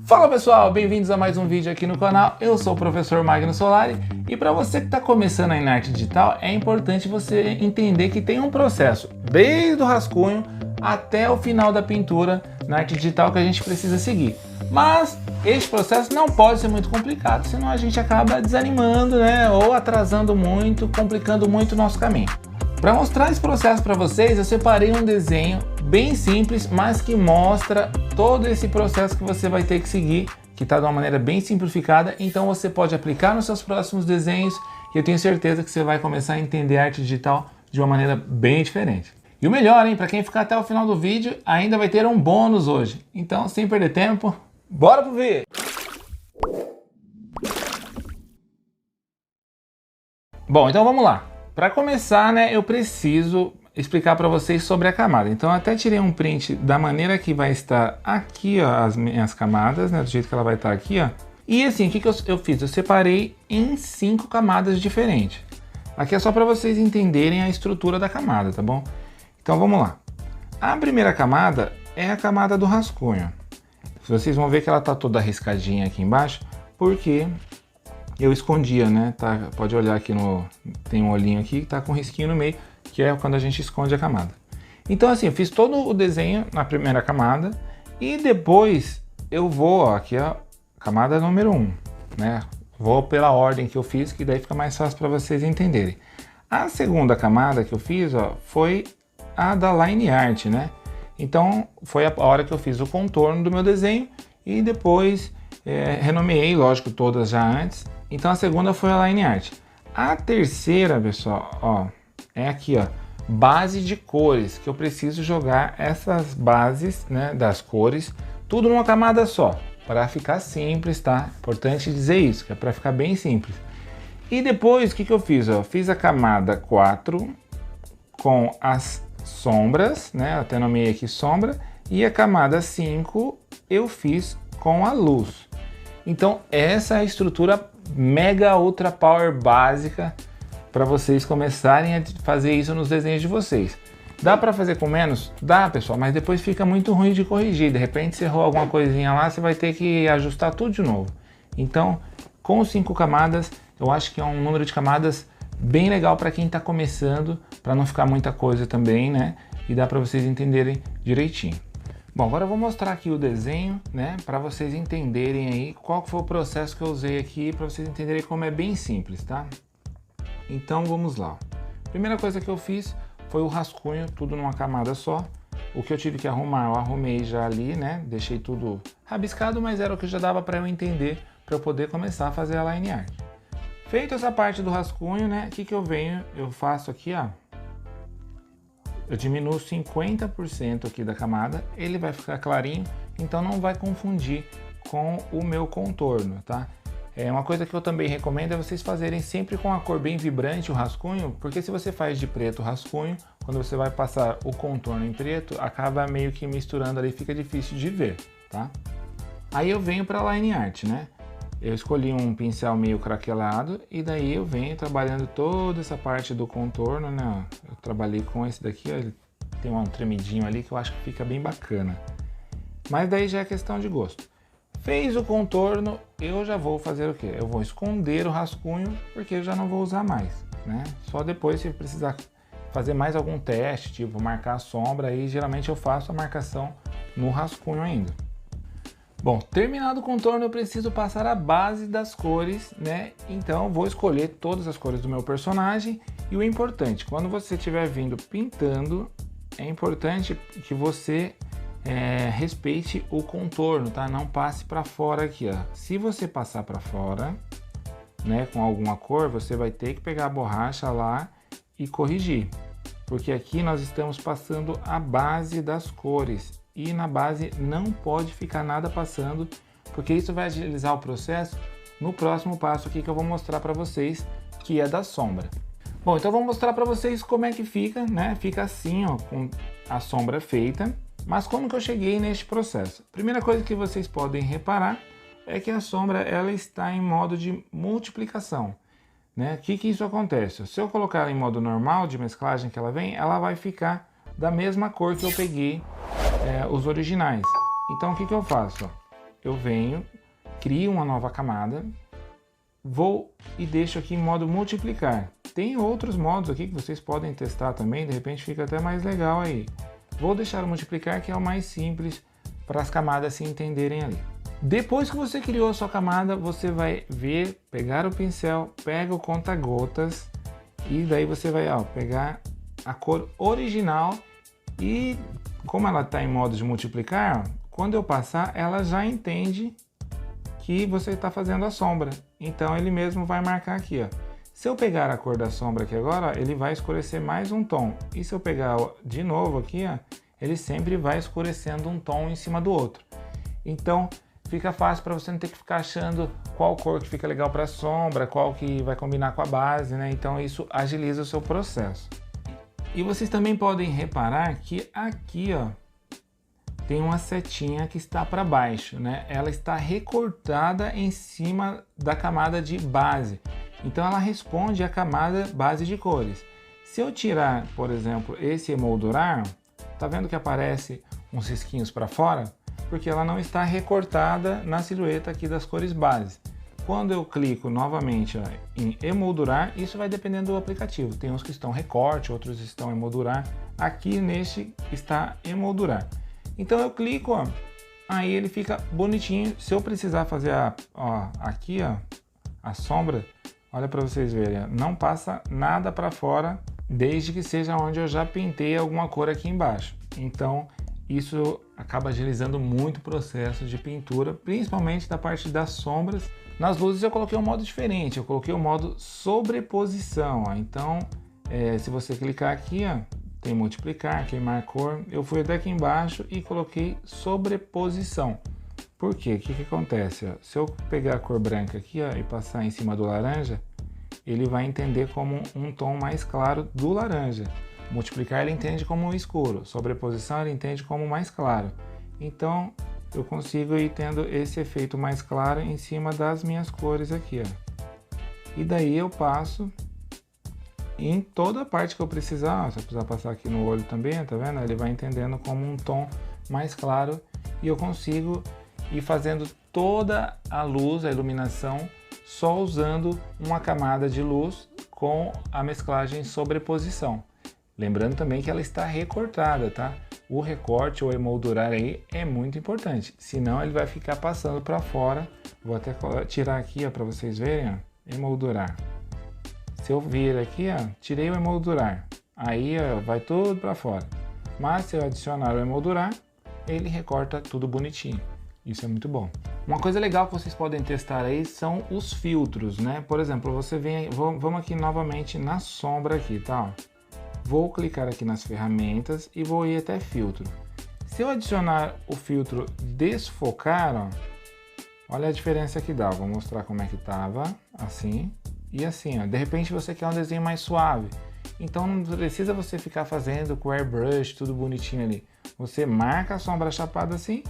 Fala pessoal, bem-vindos a mais um vídeo aqui no canal. Eu sou o professor Magno Solari e para você que está começando aí na arte digital, é importante você entender que tem um processo desde o rascunho até o final da pintura na arte digital que a gente precisa seguir. Mas este processo não pode ser muito complicado, senão a gente acaba desanimando, né? Ou atrasando muito, complicando muito o nosso caminho. Para mostrar esse processo para vocês, eu separei um desenho bem simples, mas que mostra todo esse processo que você vai ter que seguir, que está de uma maneira bem simplificada. Então você pode aplicar nos seus próximos desenhos e eu tenho certeza que você vai começar a entender a arte digital de uma maneira bem diferente. E o melhor, hein? Para quem ficar até o final do vídeo, ainda vai ter um bônus hoje. Então, sem perder tempo, bora pro vídeo! Bom, então vamos lá. Para começar, né, eu preciso explicar para vocês sobre a camada. Então eu até tirei um print da maneira que vai estar aqui, ó, as minhas camadas, né, do jeito que ela vai estar aqui, ó. E assim, o que eu fiz? Eu separei em 5 camadas diferentes. Aqui é só para vocês entenderem a estrutura da camada, tá bom? Então vamos lá. A primeira camada é a camada do rascunho. Vocês vão ver que ela tá toda riscadinha aqui embaixo, porque eu escondia, né? Tá, pode olhar aqui tem um olhinho aqui que tá com um risquinho no meio, que é quando a gente esconde a camada. Então assim, eu fiz todo o desenho na primeira camada e depois eu vou, ó, aqui a camada número 1, né? Vou pela ordem que eu fiz, que daí fica mais fácil para vocês entenderem. A segunda camada que eu fiz, ó, foi a da line art, né? Então foi a hora que eu fiz o contorno do meu desenho e depois renomeei, lógico, todas já antes. Então a segunda foi a line art. A terceira, pessoal, ó, é aqui, ó, base de cores, que eu preciso jogar essas bases, né, das cores, tudo numa camada só, para ficar simples, tá? Importante dizer isso, que é para ficar bem simples. E depois, o que eu fiz? Ó, fiz a camada 4 com as sombras, né, até nomeei aqui sombra, e a camada 5 eu fiz com a luz. Então essa é a estrutura mega ultra power básica para vocês começarem a fazer isso nos desenhos de vocês. Dá para fazer com menos? Dá, pessoal, mas depois fica muito ruim de corrigir. De repente você errou alguma coisinha lá, você vai ter que ajustar tudo de novo. Então, com 5 camadas, eu acho que é um número de camadas bem legal para quem está começando, para não ficar muita coisa também, né? E dá para vocês entenderem direitinho. Bom, agora eu vou mostrar aqui o desenho, né, para vocês entenderem aí qual foi o processo que eu usei aqui, para vocês entenderem como é bem simples, tá? Então vamos lá. Primeira coisa que eu fiz foi o rascunho, tudo numa camada só. O que eu tive que arrumar, eu arrumei já ali, né, deixei tudo rabiscado, mas era o que já dava para eu entender, para eu poder começar a fazer a line art. Feito essa parte do rascunho, né, o que eu venho, eu faço aqui, ó. Eu diminuo 50% aqui da camada, ele vai ficar clarinho, então não vai confundir com o meu contorno, tá? Uma coisa que eu também recomendo é vocês fazerem sempre com a cor bem vibrante o rascunho, porque se você faz de preto o rascunho, quando você vai passar o contorno em preto, acaba meio que misturando ali, fica difícil de ver, tá? Aí eu venho para a line art, né? Eu escolhi um pincel meio craquelado e daí eu venho trabalhando toda essa parte do contorno, né? Eu trabalhei com esse daqui, ó, ele tem um tremidinho ali que eu acho que fica bem bacana. Mas daí já é questão de gosto. Fez o contorno, eu já vou fazer o quê? Eu vou esconder o rascunho porque eu já não vou usar mais, né? Só depois, se precisar fazer mais algum teste, tipo marcar a sombra, aí geralmente eu faço a marcação no rascunho ainda. Bom, terminado o contorno, eu preciso passar a base das cores, né? Então eu vou escolher todas as cores do meu personagem. E o importante, quando você estiver vindo pintando, é importante que você respeite o contorno, tá? Não passe para fora aqui, ó. Se você passar para fora, né, com alguma cor, você vai ter que pegar a borracha lá e corrigir. Porque aqui nós estamos passando a base das cores. E na base não pode ficar nada passando, porque isso vai agilizar o processo no próximo passo aqui que eu vou mostrar para vocês, que é da sombra. Bom, então eu vou mostrar para vocês como é que fica, né? Fica assim, ó, com a sombra feita. Mas como que eu cheguei neste processo? Primeira coisa que vocês podem reparar é que a sombra ela está em modo de multiplicação, né? O que isso acontece? Se eu colocar ela em modo normal de mesclagem que ela vem, ela vai ficar da mesma cor que eu peguei os originais. Então o que eu faço? eu venho, crio uma nova camada, vou e deixo aqui em modo multiplicar. Tem outros modos aqui que vocês podem testar também, de repente fica até mais legal aí. Vou deixar o multiplicar, que é o mais simples para as camadas se entenderem ali. Depois que você criou a sua camada, você vai ver, pegar o pincel, pega o conta-gotas e daí você vai pegar a cor original e como ela está em modo de multiplicar, quando eu passar, ela já entende que você está fazendo a sombra. Então ele mesmo vai marcar aqui, ó. Se eu pegar a cor da sombra aqui agora, ele vai escurecer mais um tom. E se eu pegar de novo aqui, ó, ele sempre vai escurecendo um tom em cima do outro. Então fica fácil para você não ter que ficar achando qual cor que fica legal para a sombra, qual que vai combinar com a base, né? Então isso agiliza o seu processo. E vocês também podem reparar que aqui, ó, tem uma setinha que está para baixo, né? Ela está recortada em cima da camada de base. Então ela responde à camada base de cores. Se eu tirar, por exemplo, esse emoldurar, tá vendo que aparece uns risquinhos para fora? Porque ela não está recortada na silhueta aqui das cores base. Quando eu clico novamente em emoldurar, isso vai dependendo do aplicativo. Tem uns que estão recorte, outros estão emoldurar. Aqui neste está emoldurar. Então eu clico, ó, aí ele fica bonitinho. Se eu precisar fazer aqui, ó, a sombra, olha para vocês verem, não passa nada para fora, desde que seja onde eu já pintei alguma cor aqui embaixo. Então isso acaba agilizando muito o processo de pintura, principalmente da parte das sombras. Nas luzes eu coloquei um modo diferente, eu coloquei o modo sobreposição. Ó. Então se você clicar aqui, ó, tem multiplicar, queimar cor. Eu fui até aqui embaixo e coloquei sobreposição. Por quê? O que acontece? Ó? Se eu pegar a cor branca aqui, ó, e passar em cima do laranja, ele vai entender como um tom mais claro do laranja. Multiplicar ele entende como escuro, sobreposição ele entende como mais claro. Então eu consigo ir tendo esse efeito mais claro em cima das minhas cores aqui, ó. E daí eu passo em toda a parte que eu precisar. Se eu precisar passar aqui no olho também, tá vendo? Ele vai entendendo como um tom mais claro e eu consigo ir fazendo toda a luz, a iluminação, só usando uma camada de luz com a mesclagem sobreposição. Lembrando também que ela está recortada, tá? O recorte ou emoldurar aí é muito importante, senão ele vai ficar passando para fora. Vou até tirar aqui para vocês verem, ó, emoldurar. Se eu vir aqui, ó, tirei o emoldurar, aí ó, vai tudo para fora. Mas se eu adicionar o emoldurar, ele recorta tudo bonitinho. Isso é muito bom. Uma coisa legal que vocês podem testar aí são os filtros, né? Por exemplo, você vem, vamos aqui novamente na sombra aqui, tá? Vou clicar aqui nas ferramentas e vou ir até filtro. Se eu adicionar o filtro desfocar, ó, olha a diferença que dá. Vou mostrar como é que tava, assim e assim, ó. De repente você quer um desenho mais suave, então não precisa você ficar fazendo com airbrush, tudo bonitinho ali. Você marca a sombra chapada assim,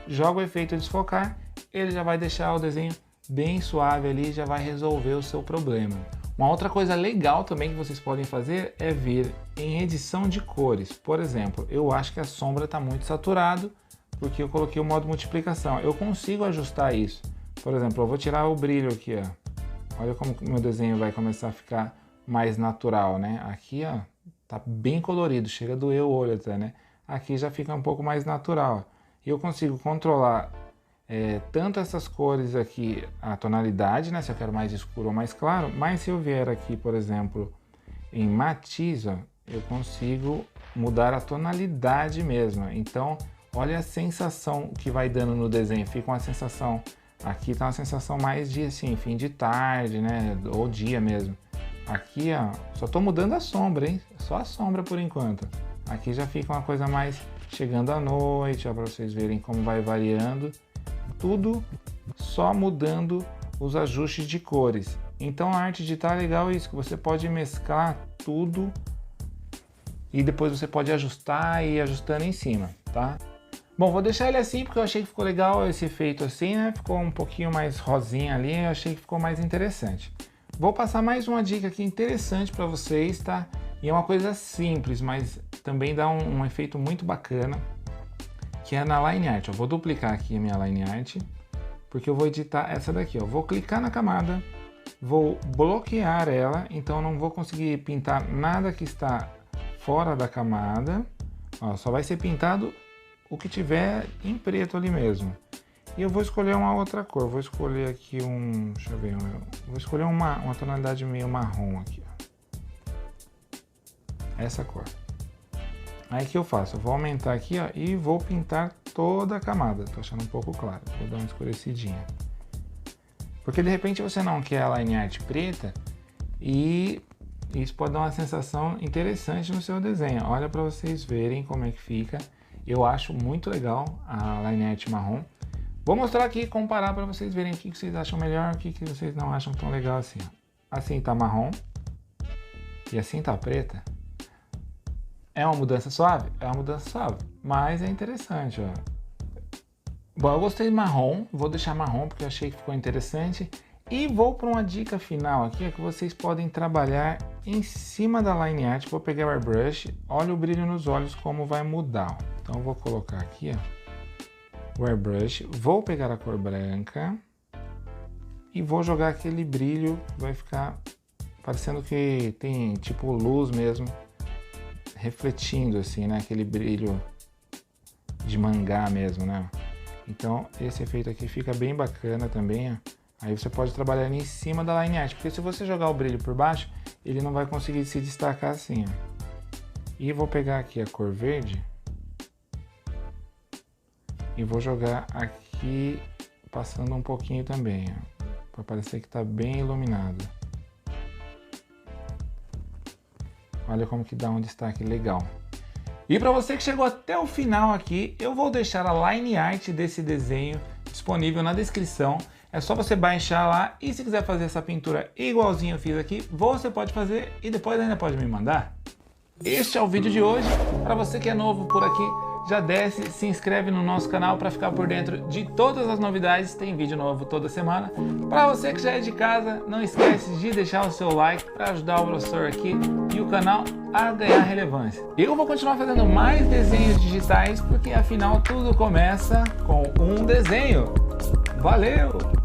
joga o efeito desfocar, ele já vai deixar o desenho bem suave ali, já vai resolver o seu problema. Uma outra coisa legal também que vocês podem fazer é vir em edição de cores. Por exemplo, eu acho que a sombra está muito saturado porque eu coloquei o modo multiplicação. Eu consigo ajustar isso. Por exemplo, eu vou tirar o brilho aqui, ó. Olha como o meu desenho vai começar a ficar mais natural, né? Aqui, ó, tá bem colorido, chega a doer o olho até, né? Aqui já fica um pouco mais natural. E eu consigo controlar tanto essas cores aqui, a tonalidade, né? Se eu quero mais escuro ou mais claro, mas se eu vier aqui, por exemplo, em matiz, ó, eu consigo mudar a tonalidade mesmo. Então, olha a sensação que vai dando no desenho. Fica uma sensação, aqui tá uma sensação mais de assim, fim de tarde, né? Ou dia mesmo. Aqui, ó, só tô mudando a sombra, hein? Só a sombra por enquanto. Aqui já fica uma coisa mais chegando à noite, ó, para vocês verem como vai variando. Tudo só mudando os ajustes de cores. Então a arte digital é legal isso, que você pode mesclar tudo e depois você pode ajustar e ir ajustando em cima, tá? Bom, vou deixar ele assim porque eu achei que ficou legal esse efeito assim, né? Ficou um pouquinho mais rosinha ali, eu achei que ficou mais interessante. Vou passar mais uma dica aqui interessante para vocês, tá? E é uma coisa simples, mas também dá um efeito muito bacana, que é na Line Art. Eu vou duplicar aqui a minha Line Art porque eu vou editar essa daqui, ó. Vou clicar na camada, vou bloquear ela, então eu não vou conseguir pintar nada que está fora da camada. Ó, só vai ser pintado o que tiver em preto ali mesmo. E eu vou escolher uma outra cor, vou escolher aqui deixa eu ver, vou escolher uma tonalidade meio marrom aqui, ó. Essa cor. Aí que eu faço? Eu vou aumentar aqui, ó, e vou pintar toda a camada. Tô achando um pouco claro, vou dar uma escurecidinha. Porque de repente você não quer a line art preta e isso pode dar uma sensação interessante no seu desenho. Olha para vocês verem como é que fica. Eu acho muito legal a line art marrom. Vou mostrar aqui e comparar para vocês verem o que vocês acham melhor, o que vocês não acham tão legal assim. Ó. Assim tá marrom e assim tá preta. É uma mudança suave? É uma mudança suave, mas é interessante, ó. Bom, eu gostei de marrom, vou deixar marrom porque eu achei que ficou interessante. E vou para uma dica final aqui, é que vocês podem trabalhar em cima da line art. Vou pegar o airbrush, olha o brilho nos olhos como vai mudar. Ó. Então eu vou colocar aqui, ó, o airbrush, vou pegar a cor branca e vou jogar aquele brilho, vai ficar parecendo que tem tipo luz mesmo, refletindo assim, né? Aquele brilho de mangá mesmo, né? Então esse efeito aqui fica bem bacana também, ó. Aí você pode trabalhar em cima da line art, porque se você jogar o brilho por baixo, ele não vai conseguir se destacar assim, ó. E vou pegar aqui a cor verde e vou jogar aqui, passando um pouquinho também, ó, para parecer que está bem iluminado. Olha como que dá um destaque legal. E para você que chegou até o final aqui, eu vou deixar a line art desse desenho disponível na descrição. É só você baixar lá e se quiser fazer essa pintura igualzinho eu fiz aqui, você pode fazer e depois ainda pode me mandar. Este é o vídeo de hoje. Para você que é novo por aqui, já desce, se inscreve no nosso canal para ficar por dentro de todas as novidades. Tem vídeo novo toda semana. Para você que já é de casa, não esquece de deixar o seu like para ajudar o professor aqui e o canal a ganhar relevância. Eu vou continuar fazendo mais desenhos digitais porque afinal tudo começa com um desenho. Valeu!